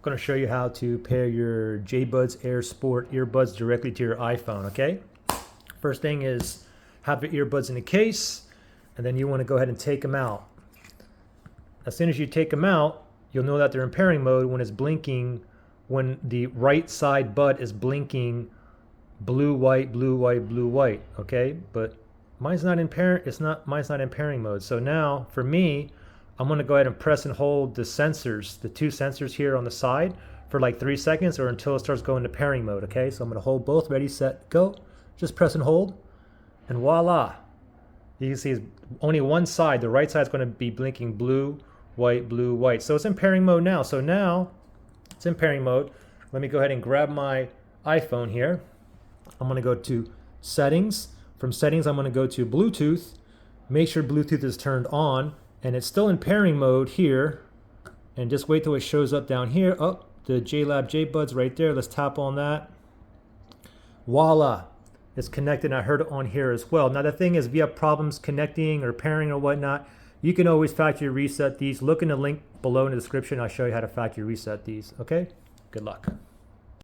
going to show you how to pair your JBuds Air Sport earbuds directly to your iPhone, okay? First thing is have your earbuds in a case, and then you want to go ahead and take them out. As soon as you take them out, you'll know that they're in pairing mode when it's blinking, when the right side bud is blinking blue, white, blue, white, blue, white, okay? But mine's not in mine's not in pairing mode. So now for me, I'm going to go ahead and press and hold the sensors, the two sensors here on the side for like 3 seconds or until it starts going to pairing mode, okay? So I'm going to hold both, ready, set, go. Just press and hold, and voila. You can see it's only one side, the right side is going to be blinking blue, white, blue, white. So it's in pairing mode now. So now it's in pairing mode. Let me go ahead and grab my iPhone here. I'm going to go to settings. From settings, I'm going to go to Bluetooth. Make sure Bluetooth is turned on. And it's still in pairing mode here. And just wait till it shows up down here. Oh, the JLab JBuds right there. Let's tap on that. Voila. It's connected. I heard it on here as well. Now the thing is, if you have problems connecting or pairing or whatnot, you can always factory reset these. Look in the link below in the description. I'll show you how to factory reset these. Okay? Good luck.